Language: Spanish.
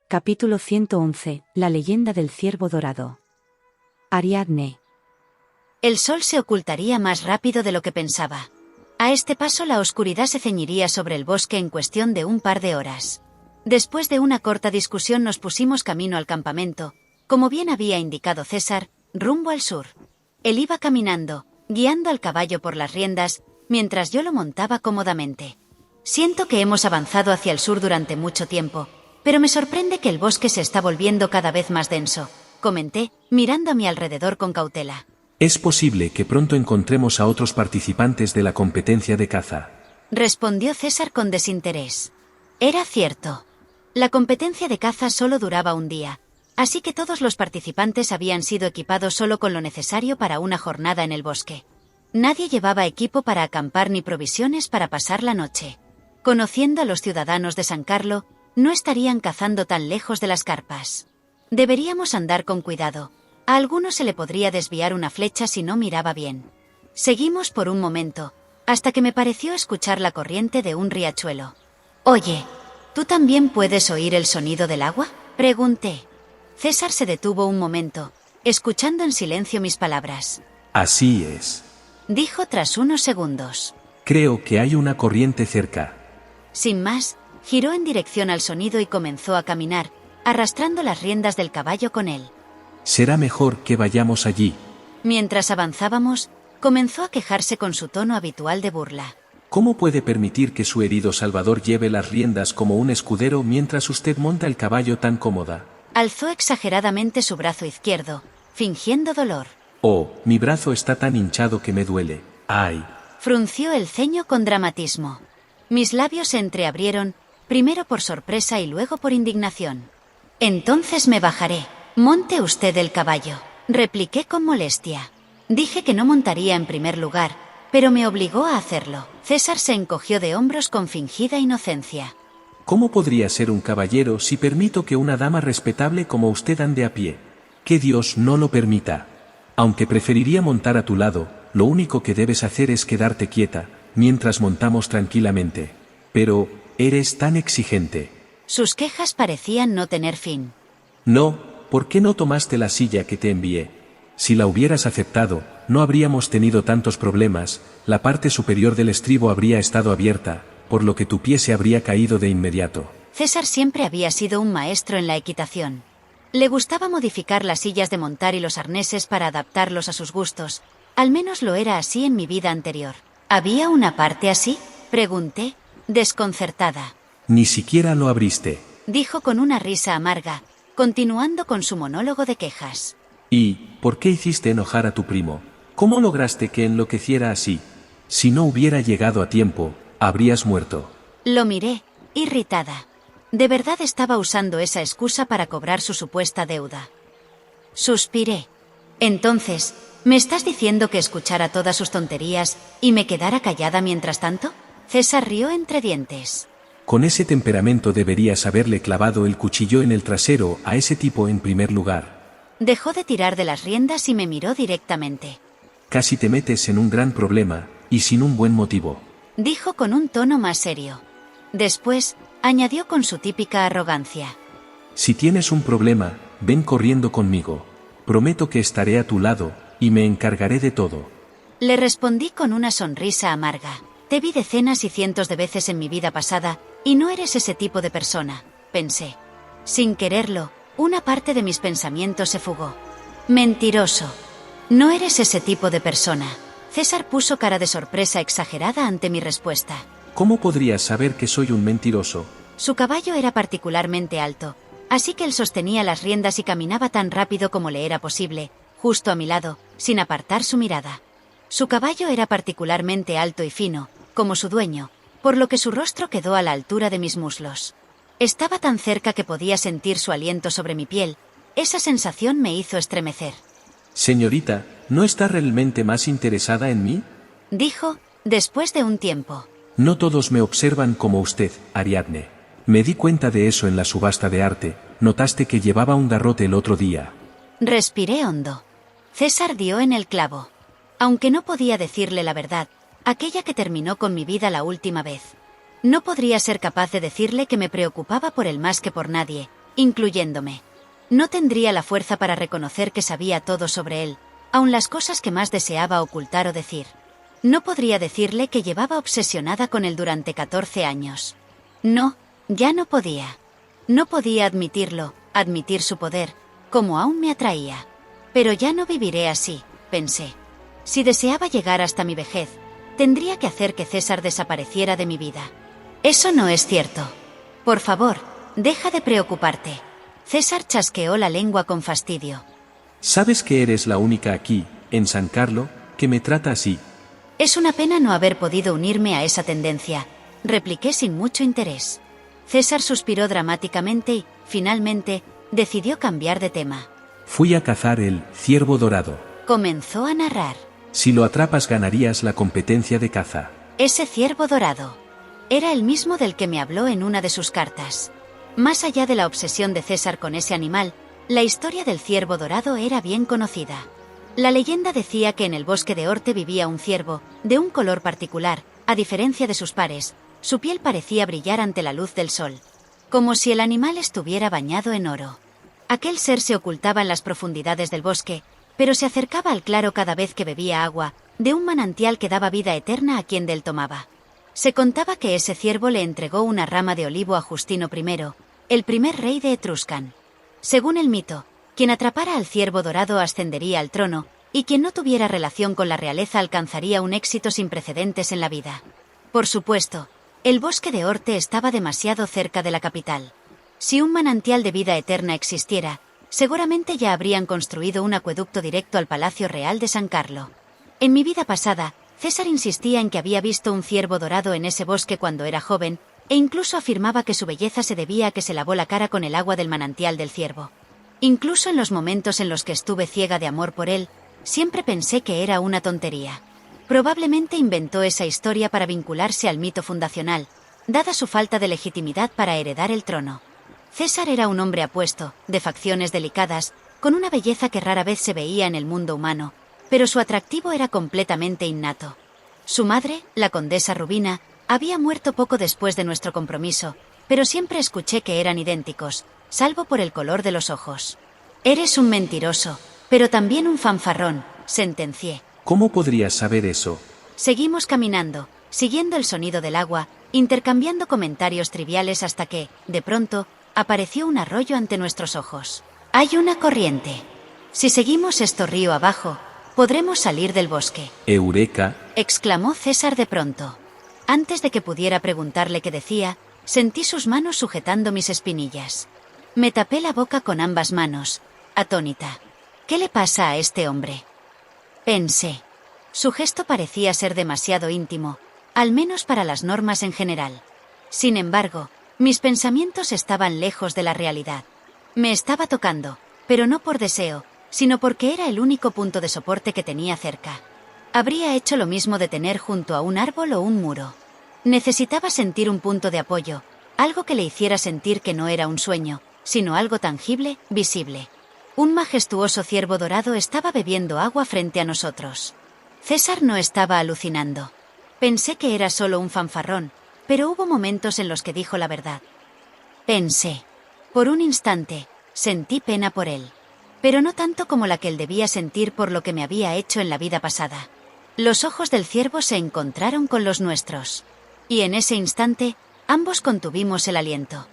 Capítulo 111. La leyenda del ciervo dorado. Ariadne. El sol se ocultaría más rápido de lo que pensaba. A este paso la oscuridad se ceñiría sobre el bosque en cuestión de un par de horas. Después de una corta discusión nos pusimos camino al campamento, como bien había indicado César, rumbo al sur. Él iba caminando, guiando al caballo por las riendas, mientras yo lo montaba cómodamente. Siento que hemos avanzado hacia el sur durante mucho tiempo, pero me sorprende que el bosque se está volviendo cada vez más denso, comenté, mirando a mi alrededor con cautela. Es posible que pronto encontremos a otros participantes de la competencia de caza, respondió César con desinterés. Era cierto. La competencia de caza solo duraba un día, así que todos los participantes habían sido equipados solo con lo necesario para una jornada en el bosque. Nadie llevaba equipo para acampar ni provisiones para pasar la noche. Conociendo a los ciudadanos de San Carlo, no estarían cazando tan lejos de las carpas. Deberíamos andar con cuidado. A alguno se le podría desviar una flecha si no miraba bien. Seguimos por un momento, hasta que me pareció escuchar la corriente de un riachuelo. «Oye, ¿tú también puedes oír el sonido del agua?», pregunté. César se detuvo un momento, escuchando en silencio mis palabras. «Así es», dijo tras unos segundos. «Creo que hay una corriente cerca». Sin más, giró en dirección al sonido y comenzó a caminar, arrastrando las riendas del caballo con él. «Será mejor que vayamos allí». Mientras avanzábamos, comenzó a quejarse con su tono habitual de burla. «¿Cómo puede permitir que su herido Salvador lleve las riendas como un escudero mientras usted monta el caballo tan cómoda?» Alzó exageradamente su brazo izquierdo, fingiendo dolor. «Oh, mi brazo está tan hinchado que me duele. ¡Ay!». Frunció el ceño con dramatismo. Mis labios se entreabrieron, primero por sorpresa y luego por indignación. «Entonces me bajaré. Monte usted el caballo», repliqué con molestia. Dije que no montaría en primer lugar, pero me obligó a hacerlo. César se encogió de hombros con fingida inocencia. «¿Cómo podría ser un caballero si permito que una dama respetable como usted ande a pie? Que Dios no lo permita. Aunque preferiría montar a tu lado, lo único que debes hacer es quedarte quieta, mientras montamos tranquilamente. Pero, eres tan exigente». Sus quejas parecían no tener fin. «No, ¿por qué no tomaste la silla que te envié? Si la hubieras aceptado, no habríamos tenido tantos problemas, la parte superior del estribo habría estado abierta, por lo que tu pie se habría caído de inmediato». César siempre había sido un maestro en la equitación. Le gustaba modificar las sillas de montar y los arneses para adaptarlos a sus gustos. Al menos lo era así en mi vida anterior. ¿Había una parte así?, pregunté, desconcertada. «Ni siquiera lo abriste», dijo con una risa amarga, continuando con su monólogo de quejas. «¿Y por qué hiciste enojar a tu primo? ¿Cómo lograste que enloqueciera así? Si no hubiera llegado a tiempo, habrías muerto». Lo miré, irritada. De verdad estaba usando esa excusa para cobrar su supuesta deuda. Suspiré. «Entonces, ¿me estás diciendo que escuchara todas sus tonterías y me quedara callada mientras tanto?». César rió entre dientes. «Con ese temperamento deberías haberle clavado el cuchillo en el trasero a ese tipo en primer lugar». Dejó de tirar de las riendas y me miró directamente. «Casi te metes en un gran problema, y sin un buen motivo», dijo con un tono más serio. Después, añadió con su típica arrogancia. «Si tienes un problema, ven corriendo conmigo. Prometo que estaré a tu lado, y me encargaré de todo». Le respondí con una sonrisa amarga. «Te vi decenas y cientos de veces en mi vida pasada, y no eres ese tipo de persona», pensé. Sin quererlo, una parte de mis pensamientos se fugó. «Mentiroso. No eres ese tipo de persona». César puso cara de sorpresa exagerada ante mi respuesta. «¿Cómo podrías saber que soy un mentiroso?». Su caballo era particularmente alto, así que él sostenía las riendas y caminaba tan rápido como le era posible, justo a mi lado, sin apartar su mirada. Su caballo era particularmente alto y fino, como su dueño, por lo que su rostro quedó a la altura de mis muslos. Estaba tan cerca que podía sentir su aliento sobre mi piel. Esa sensación me hizo estremecer. «Señorita, ¿no está realmente más interesada en mí?», dijo, después de un tiempo. «No todos me observan como usted, Ariadne. Me di cuenta de eso en la subasta de arte. Notaste que llevaba un garrote el otro día». Respiré hondo. César dio en el clavo. Aunque no podía decirle la verdad, aquella que terminó con mi vida la última vez. No podría ser capaz de decirle que me preocupaba por él más que por nadie, incluyéndome. No tendría la fuerza para reconocer que sabía todo sobre él, aun las cosas que más deseaba ocultar o decir. No podría decirle que llevaba obsesionada con él durante 14 años. No, ya no podía. No podía admitirlo, admitir su poder, como aún me atraía. Pero ya no viviré así, pensé. Si deseaba llegar hasta mi vejez, tendría que hacer que César desapareciera de mi vida. Eso no es cierto. Por favor, deja de preocuparte. César chasqueó la lengua con fastidio. Sabes que eres la única aquí, en San Carlo, que me trata así. Es una pena no haber podido unirme a esa tendencia, repliqué sin mucho interés. César suspiró dramáticamente y, finalmente, decidió cambiar de tema. Fui a cazar el ciervo dorado. Comenzó a narrar. Si lo atrapas ganarías la competencia de caza. Ese ciervo dorado era el mismo del que me habló en una de sus cartas. Más allá de la obsesión de César con ese animal, la historia del ciervo dorado era bien conocida. La leyenda decía que en el bosque de Orte vivía un ciervo, de un color particular, a diferencia de sus pares. Su piel parecía brillar ante la luz del sol, como si el animal estuviera bañado en oro. Aquel ser se ocultaba en las profundidades del bosque, pero se acercaba al claro cada vez que bebía agua, de un manantial que daba vida eterna a quien del tomaba. Se contaba que ese ciervo le entregó una rama de olivo a Justino I, el primer rey de Etruscan. Según el mito, quien atrapara al ciervo dorado ascendería al trono, y quien no tuviera relación con la realeza alcanzaría un éxito sin precedentes en la vida. Por supuesto, el bosque de Orte estaba demasiado cerca de la capital. Si un manantial de vida eterna existiera, seguramente ya habrían construido un acueducto directo al Palacio Real de San Carlo. En mi vida pasada, César insistía en que había visto un ciervo dorado en ese bosque cuando era joven, e incluso afirmaba que su belleza se debía a que se lavó la cara con el agua del manantial del ciervo. Incluso en los momentos en los que estuve ciega de amor por él, siempre pensé que era una tontería. Probablemente inventó esa historia para vincularse al mito fundacional, dada su falta de legitimidad para heredar el trono. César era un hombre apuesto, de facciones delicadas, con una belleza que rara vez se veía en el mundo humano, pero su atractivo era completamente innato. Su madre, la condesa Rubina, había muerto poco después de nuestro compromiso, pero siempre escuché que eran idénticos, salvo por el color de los ojos. Eres un mentiroso, pero también un fanfarrón, sentencié. ¿Cómo podrías saber eso? Seguimos caminando, siguiendo el sonido del agua, intercambiando comentarios triviales hasta que, de pronto, apareció un arroyo ante nuestros ojos. Hay una corriente. Si seguimos esto río abajo, podremos salir del bosque. ¡Eureka!, exclamó César de pronto. Antes de que pudiera preguntarle qué decía, sentí sus manos sujetando mis espinillas. Me tapé la boca con ambas manos, atónita. ¿Qué le pasa a este hombre?, pensé. Su gesto parecía ser demasiado íntimo, al menos para las normas en general. Sin embargo, mis pensamientos estaban lejos de la realidad. Me estaba tocando, pero no por deseo, sino porque era el único punto de soporte que tenía cerca. Habría hecho lo mismo de tener junto a un árbol o un muro. Necesitaba sentir un punto de apoyo, algo que le hiciera sentir que no era un sueño, sino algo tangible, visible. Un majestuoso ciervo dorado estaba bebiendo agua frente a nosotros. César no estaba alucinando. Pensé que era solo un fanfarrón, pero hubo momentos en los que dijo la verdad. Pensé. Por un instante, sentí pena por él. Pero no tanto como la que él debía sentir por lo que me había hecho en la vida pasada. Los ojos del ciervo se encontraron con los nuestros. Y en ese instante, ambos contuvimos el aliento.